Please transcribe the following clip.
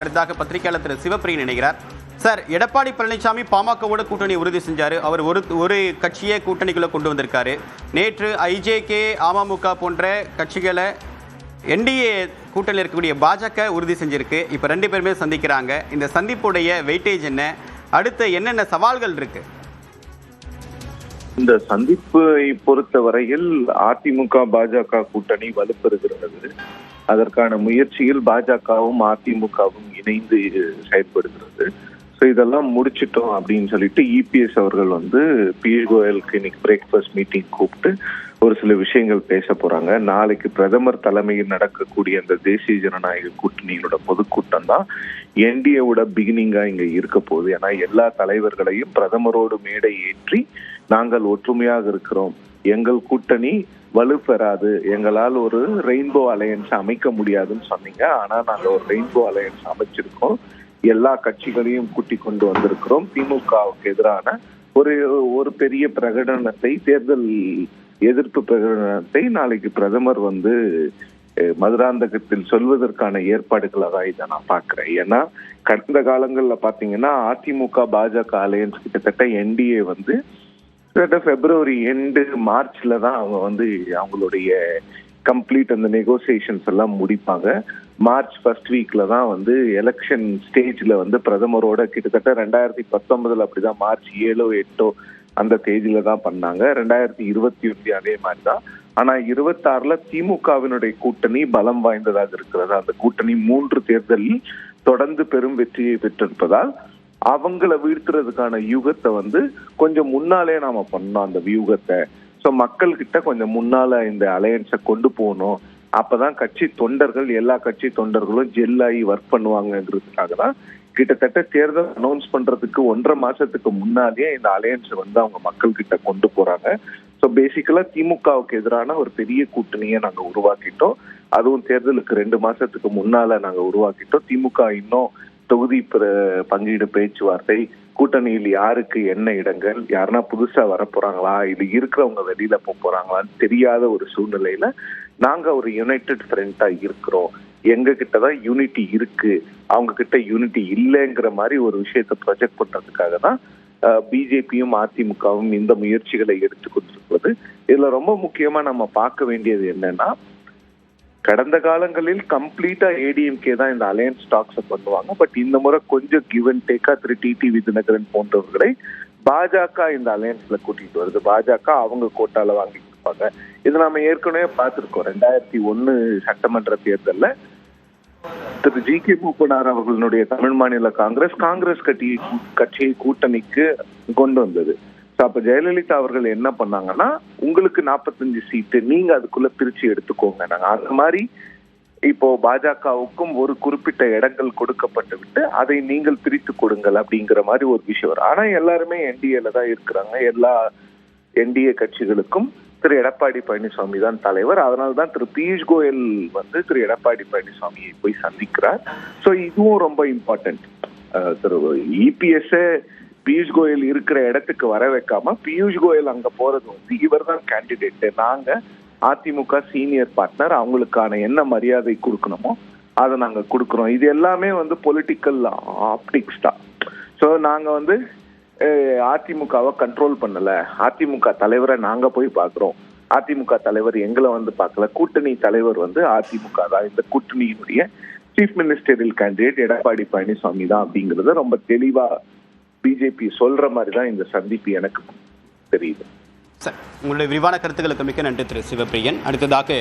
அடுத்ததாக பத்திரிகையாளர் திரு சிவப்பிரியன் இணைகிறார். சார், எடப்பாடி பழனிசாமி பாமகவோட கூட்டணி உறுதி செஞ்சாரு. அவர் ஒரு கட்சியை கூட்டணிக்குள்ள கொண்டு வந்திருக்காரு. நேற்று ஐஜேகே, அமமுக போன்ற கட்சிகளை என்டிஏ கூட்டணியில் இருக்கக்கூடிய பாஜக உறுதி செஞ்சிருக்கு. இப்போ ரெண்டு பேருமே சந்திக்கிறாங்க. இந்த சந்திப்புடைய வெயிட்டேஜ் என்ன? அடுத்து என்னென்ன சவால்கள் இருக்கு? இந்த சந்திப்பை பொறுத்த வரையில் அதிமுக பாஜக கூட்டணி வலுப்பெறுகிறது. அதற்கான முயற்சியில் பாஜகவும் அதிமுகவும் இணைந்து செயல்படுகிறது. ஸோ இதெல்லாம் முடிச்சிட்டோம் அப்படின்னு சொல்லிட்டு இபிஎஸ் அவர்கள் பியூஷ் கோயலுக்கு இன்னைக்கு பிரேக்ஃபாஸ்ட் மீட்டிங் கூப்பிட்டு ஒரு சில விஷயங்கள் பேச போறாங்க. நாளைக்கு பிரதமர் தலைமையில் நடக்கக்கூடிய அந்த தேசிய ஜனநாயக கூட்டணியோட பொதுக்கூட்டம் தான் என்டிஏவோட பிகினிங்கா இங்க இருக்க போகுது. ஏன்னா எல்லா தலைவர்களையும் பிரதமரோடு மேடை ஏற்றி நாங்கள் ஒற்றுமையாக இருக்கிறோம், எங்கள் கூட்டணி வலுப்பெறாது, எங்களால் ஒரு ரெயின்போ அலையன்ஸ் அமைக்க முடியாதுன்னு சொன்னீங்க. ஆனா நாங்க ஒரு ரெயின்போ அலையன்ஸ் அமைச்சிருக்கோம், எல்லா கட்சிகளையும் கூட்டி கொண்டு வந்திருக்கிறோம். திமுகவுக்கு எதிரான ஒரு பெரிய பிரகடனத்தை, தேர்தல் எதிர்ப்பு பிரகடனத்தை நாளைக்கு பிரதமர் மதுராந்தகத்தில் சொல்வதற்கான ஏற்பாடுகளாக தான் இதை நான் பாக்குறேன். ஏன்னா கடந்த காலங்கள்ல பாத்தீங்கன்னா அதிமுக பாஜக அலையன்ஸ் கிட்டத்தட்ட என்டிஏ பிப்ரவரி எண்டு மார்ச்ல தான் அவங்க அவங்களுடைய கம்ப்ளீட் அந்த நெகோசியேஷன்ஸ் எல்லாம் முடிப்பாங்க. மார்ச் ஃபர்ஸ்ட் வீக்ல தான் எலெக்ஷன் ஸ்டேஜ்ல பிரதமரோட கிட்டத்தட்ட 2019 அப்படிதான் மார்ச் 7 8 அந்த தேதியில தான் பண்ணாங்க. 2021 அதே மாதிரி தான். ஆனா 26ல திமுகவினுடைய கூட்டணி பலம் வாய்ந்ததாக இருக்கிறது. அந்த கூட்டணி 3 தேர்தலில் தொடர்ந்து பெரும் வெற்றியை பெற்றிருப்பதால் அவங்கள வீழ்த்துறதுக்கான யூகத்தை கொஞ்சம் முன்னாலே நாம பண்ணோம். அந்த வியூகத்தை மக்கள் கிட்ட கொஞ்சம் முன்னால இந்த அலையன்ஸை கொண்டு போகணும். அப்பதான் கட்சி தொண்டர்கள், எல்லா கட்சி தொண்டர்களும் ஜெல்லாகி ஒர்க் பண்ணுவாங்கிறதுக்காக தான் கிட்டத்தட்ட தேர்தல் அனௌன்ஸ் பண்றதுக்கு 1.5 மாசத்துக்கு முன்னாலேயே இந்த அலையன்ஸை அவங்க மக்கள் கிட்ட கொண்டு போறாங்க. ஸோ பேசிக்கலா திமுகவுக்கு எதிரான ஒரு பெரிய கூட்டணியை நாங்க உருவாக்கிட்டோம். அதுவும் தேர்தலுக்கு 2 மாசத்துக்கு முன்னால நாங்க உருவாக்கிட்டோம். திமுக இன்னும் தொகுதி பங்கீடு பேச்சுவார்த்தை, கூட்டணியில் யாருக்கு என்ன இடங்கள், யாருன்னா புதுசா வரப்போறாங்களா, இது இருக்கிறவங்க வெளியில போறாங்களான்னு தெரியாத ஒரு சூழ்நிலையில நாங்க ஒரு யுனைடெட் ஃப்ரண்டா இருக்கிறோம், எங்க கிட்டதான் யூனிட்டி இருக்கு, அவங்க கிட்ட யூனிட்டி இல்லைங்கிற மாதிரி ஒரு விஷயத்த ப்ரொஜெக்ட் பண்றதுக்காக தான் பிஜேபியும் அதிமுகவும் இந்த முயற்சிகளை எடுத்துக்கொண்டிருக்கிறது. இதுல ரொம்ப முக்கியமா நம்ம பார்க்க வேண்டியது என்னன்னா, கடந்த காலங்களில் கம்ப்ளீட்டா ஏடிஎம்கே தான் இந்த அலையன்ஸ் டாக்ஸை பண்ணுவாங்க. பட் இந்த முறை கொஞ்சம் கிவ் அண்ட் டேக்கா டிடிவி தினகரன் போன்றவர்களை பாஜக இந்த அலையன்ஸ்ல கூட்டிட்டு வருது. பாஜக அவங்க கோட்டால வாங்கிட்டு இருப்பாங்க. இது நாம ஏற்கனவே பார்த்திருக்கோம். 2001 சட்டமன்ற தேர்தல்ல திரு ஜி.கே. மூப்பனார் அவர்களுடைய தமிழ் மாநில காங்கிரஸ் கட்சியை கூட்டணிக்கு கொண்டு வந்தது. அப்ப ஜெயலலிதா அவர்கள் என்ன பண்ணாங்கன்னா, உங்களுக்கு 45 சீட்டு, நீங்க அதுக்குள்ள பிரிச்சு எடுத்துக்கோங்க. நாங்க அந்த மாதிரி இப்போ பாஜகவுக்கும் ஒரு குறிப்பிட்ட இடங்கள் கொடுக்கப்பட்டு விட்டு அதை நீங்கள் பிரித்து கொடுங்கள் அப்படிங்கிற மாதிரி ஒரு விஷயம் வரும். ஆனா எல்லாருமே என்டிஏல தான் இருக்கிறாங்க. எல்லா என்டிஏ கட்சிகளுக்கும் திரு எடப்பாடி பழனிசாமி தான் தலைவர். அதனால்தான் திரு பியூஷ் கோயல் திரு எடப்பாடி பழனிசாமியை போய் சந்திக்கிறார். ஸோ இதுவும் ரொம்ப இம்பார்ட்டன்ட். திரு இபிஎஸ் பியூஷ் கோயல் இருக்கிற இடத்துக்கு வர வைக்காம பியூஷ் கோயல் அங்க போறது இவர் தான் கேண்டிடேட், நாங்க அதிமுக சீனியர் பார்ட்னர், அவங்களுக்கான என்ன மரியாதை கொடுக்கணுமோ அதை நாங்க கொடுக்குறோம். இது எல்லாமே பொலிட்டிக்கல் ஆப்டிக்ஸ் தான். ஸோ நாங்க அதிமுகவை கண்ட்ரோல் பண்ணல, அதிமுக தலைவரை நாங்க போய் பாக்குறோம், அதிமுக தலைவர் எங்களை பார்க்கல, கூட்டணி தலைவர் அதிமுக தான், இந்த கூட்டணியினுடைய chief ministerial candidate Edappadi Palaniswami தான் அப்படிங்கறத ரொம்ப தெளிவா பிஜேபி சொல்ற மாதிரி தான் இந்த சந்திப்பு எனக்கு தெரியுது. சார், உங்களுடைய விரிவான கருத்துக்களுக்கு மிக்க நன்றி திரு சிவப்பிரியன். அடுத்ததாக